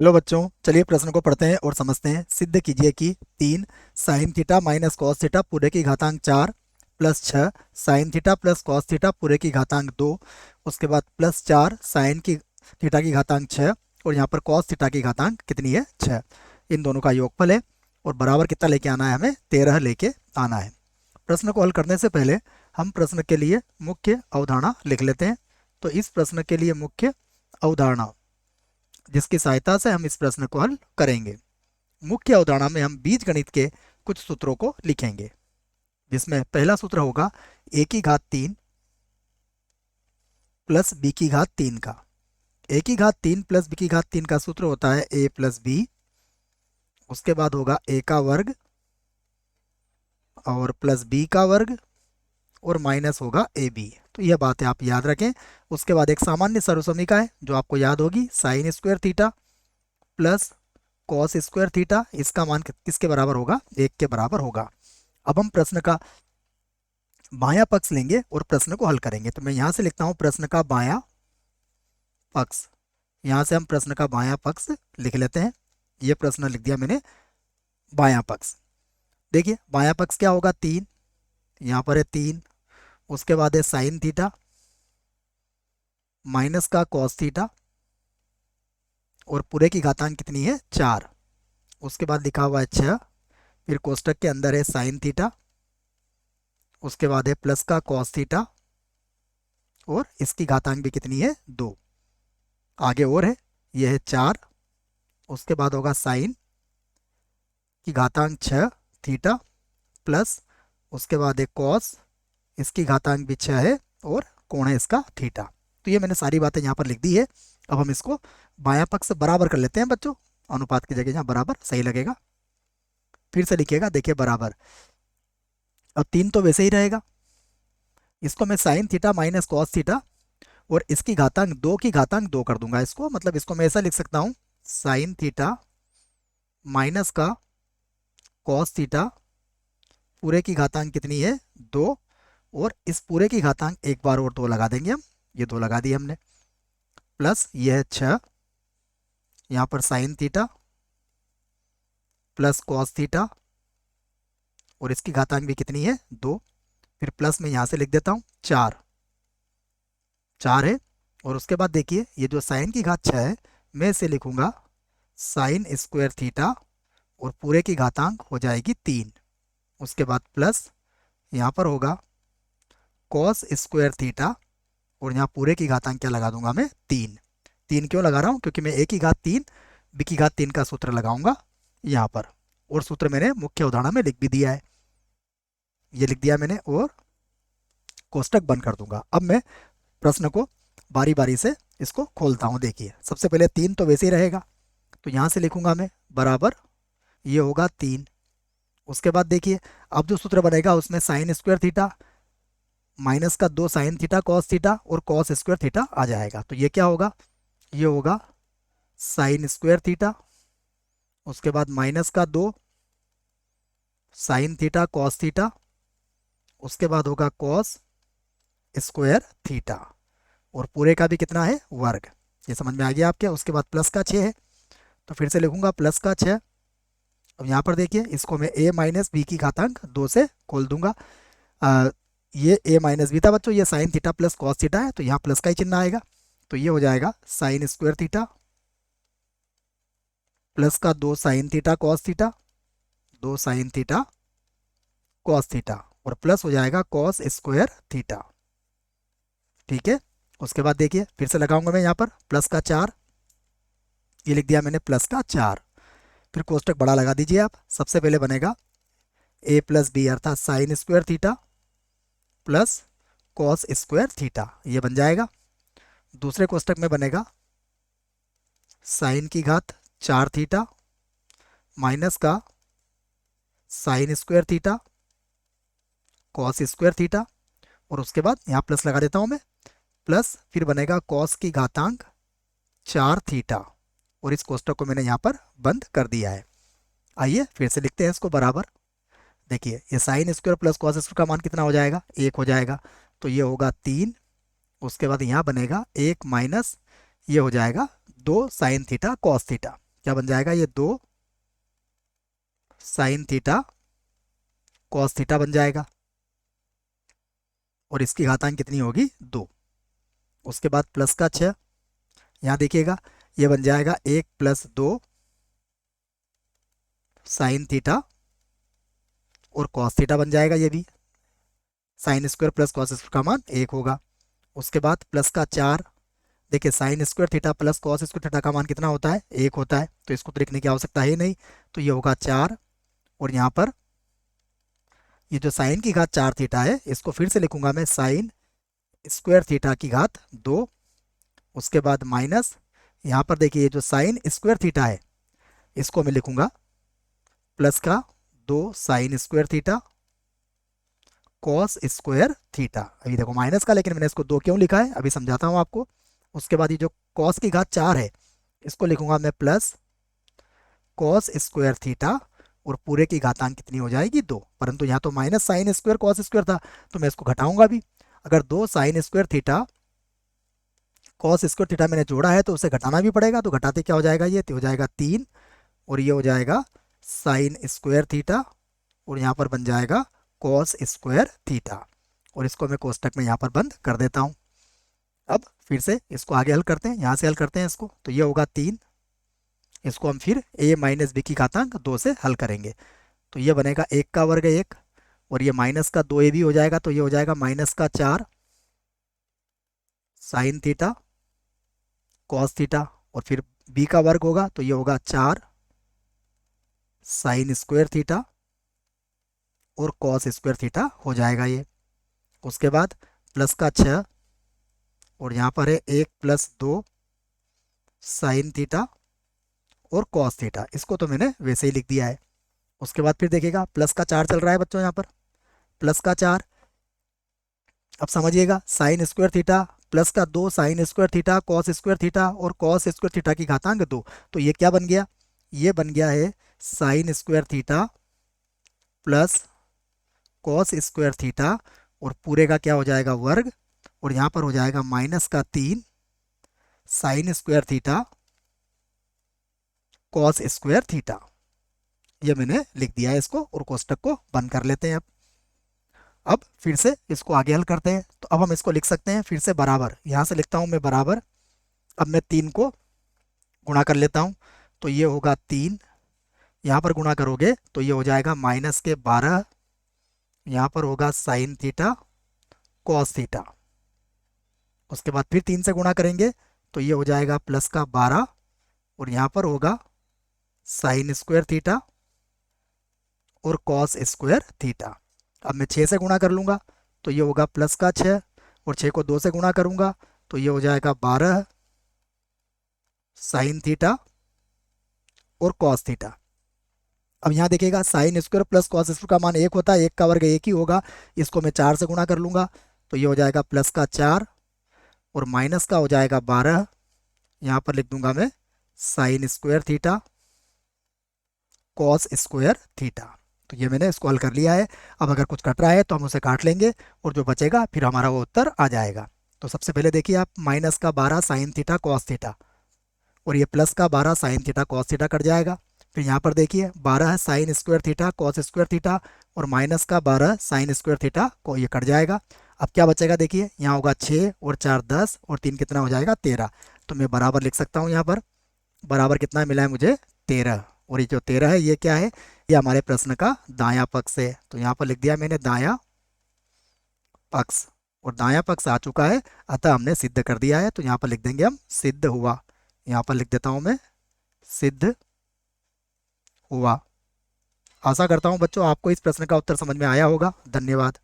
Hello बच्चों, चलिए प्रश्न को पढ़ते हैं और समझते हैं। सिद्ध कीजिए कि 3 sine theta minus cos theta पूरे की घातांक 4 plus 6 sine theta plus cos theta पूरे की घातांक 2, उसके बाद प्लस 4 साइन की थीटा की घातांक 6 और यहाँ पर कॉस थीटा की घातांक कितनी है 6। इन दोनों का योगफल है और बराबर कितना लेके आना है, हमें 13 लेके आना है। प्रश्न को हल करने से पहले हम प्रश्न के लिए मुख्य अवधारणा लिख लेते हैं। तो इस प्रश्न के लिए मुख्य अवधारणा जिसकी सहायता से हम इस प्रश्न को हल करेंगे। मुख्य अवधारणा में हम बीजगणित के कुछ सूत्रों को लिखेंगे, जिसमें पहला सूत्र होगा ए की घात 3 प्लस बी की घात 3 का। ए की घात 3 प्लस बी की घात 3 का सूत्र होता है ए प्लस बी। उसके बाद होगा ए का वर्ग और प्लस बी का वर्ग और माइनस होगा ए बी। तो यह बात है, आप याद रखें। उसके बाद एक सामान्य सर्वसमीका है जो आपको याद होगी, sine square theta plus cos square theta. इसका मान किसके बराबर होगा, 1 के बराबर होगा। अब हम प्रश्न का बायां पक्ष लेंगे और प्रश्न को हल करेंगे। तो मैं यहां से लिखता हूं प्रश्न का बायां पक्ष। यहां से हम प्रश्न का बायां पक्ष लिख लेते हैं। यह प्रश्न लिख दिया मैंने, बायां पक्ष। देखिए बायां पक्ष क्या होगा, 3, यहाँ पर है 3। उसके बाद है साइन थीटा माइनस का कॉस थीटा और पूरे की घातांक कितनी है 4। उसके बाद लिखा हुआ है 6। फिर कोष्टक के अंदर है साइन थीटा, उसके बाद है प्लस का कॉस थीटा और इसकी घातांक भी कितनी है 2। आगे और है, यह है 4। उसके बाद होगा साइन की घातांक 6 थीटा प्लस उसके बाद है कॉस, इसकी घातांक भी 6 है और कोण है इसका थीटा। तो ये मैंने सारी बातें यहाँ पर लिख दी है। अब हम इसको बायां पक्ष से बराबर कर लेते हैं बच्चों। अनुपात की जगह यहाँ बराबर सही लगेगा। फिर से लिखिएगा, देखिए बराबर। अब 3 तो वैसे ही रहेगा, इसको मैं sine theta minus cos theta और इसकी घातांक 2 की घातांक 2 कर दूंगा इसको। मतलब इसको मैं ऐसा लिख सकता हूँ, साइन थीटा माइनस का कॉस थीटा पूरे की घातांक कितनी है 2 और इस पूरे की घातांक एक बार और 2 लगा देंगे हम। ये 2 लगा दिए हमने, प्लस ये है 6, यहाँ पर sine theta plus cos theta और इसकी घातांक भी कितनी है 2। फिर प्लस में यहाँ से लिख देता हूँ 4, 4 है। और उसके बाद देखिए ये जो साइन की घात 6 है, मैं इसे लिखूंगा साइन स्क्वायर थीटा और पूरे की घातांक हो जाएगी 3। उसके बाद प्लस यहाँ पर होगा कॉस स्क्वायर थीटा और यहाँ पूरे की घातांक क्या लगा दूंगा मैं 3। 3 क्यों लगा रहा हूँ, क्योंकि मैं ए की घात 3 बी की घात 3 का सूत्र लगाऊंगा यहाँ पर। और सूत्र मैंने मुख्य उदाहरण में लिख भी दिया है, ये लिख दिया मैंने और कोष्टक बंद कर दूंगा। अब मैं प्रश्न को बारी बारी से इसको खोलता हूँ। देखिए सबसे पहले 3 तो वैसे ही रहेगा, तो यहाँ से लिखूंगा मैं बराबर, ये होगा 3। उसके बाद देखिए अब जो सूत्र बनेगा उसमें साइन स्क्वायर थीटा माइनस का 2 साइन थीटा कॉस थीटा और कॉस स्क्वायर थीटा आ जाएगा। तो ये क्या होगा, ये होगा साइन स्क्वायर थीटा, उसके बाद माइनस का 2 साइन थीटा कॉस थीटा, उसके बाद होगा कॉस स्क्वायर थीटा और पूरे का भी कितना है वर्ग। ये समझ में आ गया आपके। उसके बाद प्लस का 6 है, तो फिर से लिखूंगा प्लस का 6। अब यहाँ पर देखिए इसको मैं a माइनस बी की घातांक 2 से खोल दूंगा। ये a माइनस बी था बच्चों, ये sine theta plus cos theta है, तो यहाँ प्लस का ही चिन्ह आएगा। तो ये हो जाएगा साइन स्क्वायर थीटा प्लस का 2 sine theta cos theta, 2 sine theta cos theta और प्लस हो जाएगा कॉस स्क्वायर थीटा। ठीक है। उसके बाद देखिए फिर से लगाऊंगा मैं यहाँ पर प्लस का 4, ये लिख दिया मैंने प्लस का 4। फिर कोष्टक बड़ा लगा दीजिए आप। सबसे पहले बनेगा a प्लस बी अर्थात sine square theta plus cos square theta, ये बन जाएगा। दूसरे कोष्टक में बनेगा साइन की घात 4 थीटा माइनस का sine square theta cos square theta और उसके बाद यहाँ प्लस लगा देता हूँ मैं, प्लस फिर बनेगा कॉस की घातांक 4 थीटा और इस कोष्टक को मैंने यहाँ पर बंद कर दिया है। आइए फिर से लिखते हैं इसको बराबर। देखिए ये sine square plus cos square का मान कितना हो जाएगा, 1 हो जाएगा। तो ये होगा 3। उसके बाद यहाँ बनेगा 1 माइनस ये हो जाएगा 2 साइन थीटा कॉस थीटा। क्या बन जाएगा ये 2 साइन थीटा कॉस थीटा बन जाएगा, और इसकी घातांक कितनी होगी 2। उसके बाद प्लस का 6, यहाँ देखिएगा ये बन जाएगा 1 + 2 साइन थीटा और कॉस थीटा बन जाएगा ये भी। Sine square plus cos square का मान 1 होगा। उसके बाद प्लस का 4, देखिए sine square theta plus cos square theta का मान कितना होता है 1 होता है, तो इसको तो लिखने की आवश्यकता है नहीं, तो ये होगा 4। और यहाँ पर ये जो साइन की घात 4 थीटा है इसको फिर से लिखूंगा मैं साइन स्क्वायर थीटा की घात 2। उसके बाद माइनस, यहाँ पर देखिए ये जो साइन स्क्वायर थीटा है इसको मैं लिखूंगा प्लस का 2 sine square theta cos square theta. अभी देखो माइनस का, लेकिन मैंने इसको 2 क्यों लिखा है अभी समझाता हूँ आपको। उसके बाद ये जो कॉस की घात 4 है इसको लिखूंगा मैं प्लस कॉस स्क्वायर थीटा, और पूरे की घातांक कितनी हो जाएगी 2। परंतु यहाँ तो minus sine square cos square था, तो मैं इसको घटाऊंगा भी। अगर 2 sine square theta cos square theta मैंने जोड़ा है तो उसे घटाना भी पड़ेगा, तो घटाते क्या हो जाएगा ये तो हो जाएगा 3, और ये हो जाएगा साइन स्क्वायर थीटा, और यहाँ पर बन जाएगा कॉस स्क्वायर थीटा, और इसको मैं कोष्टक में यहाँ पर बंद कर देता हूँ। अब फिर से इसको आगे हल करते हैं, यहाँ से हल करते हैं इसको, तो ये होगा 3। इसको हम फिर a - b की घातांक 2 से हल करेंगे, तो ये बनेगा 1 का वर्ग 1, और ये माइनस का 2a भी हो जाएगा, तो ये हो जाएगा माइनस का 4 साइन थीटा कॉस थीटा, और फिर b का वर्ग होगा तो ये होगा 4 साइन स्क्वायर थीटा और कॉस स्क्वायर थीटा हो जाएगा ये। उसके बाद प्लस का 6, और यहाँ पर है 1 + 2 साइन थीटा और कॉस थीटा, इसको तो मैंने वैसे ही लिख दिया है। उसके बाद फिर देखिएगा प्लस का 4 चल रहा है बच्चों, यहाँ पर प्लस का 4। अब समझिएगा साइन स्क्वायर थीटा प्लस का 2 sine square theta cos square theta और कॉस स्क्वायर थीटा की घातांक 2, तो ये क्या बन गया, ये बन गया है sine square theta plus cos square theta, और पूरे का क्या हो जाएगा वर्ग, और यहाँ पर हो जाएगा माइनस का 3 sine square theta cos square theta. ये मैंने लिख दिया है इसको, और कोष्टक को बंद कर लेते हैं। अब फिर से इसको आगे हल करते हैं, तो अब हम इसको लिख सकते हैं फिर से बराबर, यहाँ से लिखता हूँ मैं बराबर। अब मैं 3 को गुणा कर लेता हूँ, तो ये होगा 3, यहाँ पर गुणा करोगे तो ये हो जाएगा माइनस के 12, यहाँ पर होगा साइन थीटा कॉस थीटा। उसके बाद फिर 3 से गुणा करेंगे तो ये हो जाएगा प्लस का 12, और यहाँ पर होगा साइन स्क्वायर थीटा और कॉस स्क्वायर थीटा। अब मैं 6 से गुणा कर लूँगा तो ये होगा प्लस का 6, और 6 को 2 से गुणा करूँगा तो ये हो जाएगा 12 साइन थीटा और कॉस थीटा। अब यहाँ देखिएगा sine square plus cos square का मान 1 होता है, 1 का वर्ग 1 ही होगा। इसको मैं 4 से गुणा कर लूँगा तो ये हो जाएगा प्लस का 4, और माइनस का हो जाएगा 12, यहाँ पर लिख दूंगा मैं sine square theta cos square theta. तो ये मैंने इसको हल कर लिया है। अब अगर कुछ कट रहा है तो हम उसे काट लेंगे, और जो बचेगा फिर हमारा वो उत्तर आ जाएगा। तो सबसे पहले देखिए आप माइनस का 12 साइन थीटा कॉस थीटा, और ये प्लस का 12 sine theta cos theta cut जाएगा। फिर यहाँ पर देखिए 12 sine square theta cos square theta, और माइनस का 12 साइन स्क्वायर थीटा को ये कट जाएगा। अब क्या बचेगा देखिए, यहाँ होगा 6 और 4 10 और 3 कितना हो जाएगा 13। तो मैं बराबर लिख सकता हूँ, यहाँ पर बराबर कितना मिला है मुझे 13, और ये जो 13 है ये क्या है, ये हमारे प्रश्न का दायां पक्ष है। तो यहाँ पर लिख दिया मैंने दायां पक्ष, और दायां पक्ष आ चुका है, अतः हमने सिद्ध कर दिया है। तो यहाँ पर लिख देंगे हम सिद्ध हुआ, यहाँ पर लिख देता हूँ मैं सिद्ध हुआ। आशा करता हूँ बच्चों आपको इस प्रश्न का उत्तर समझ में आया होगा। धन्यवाद।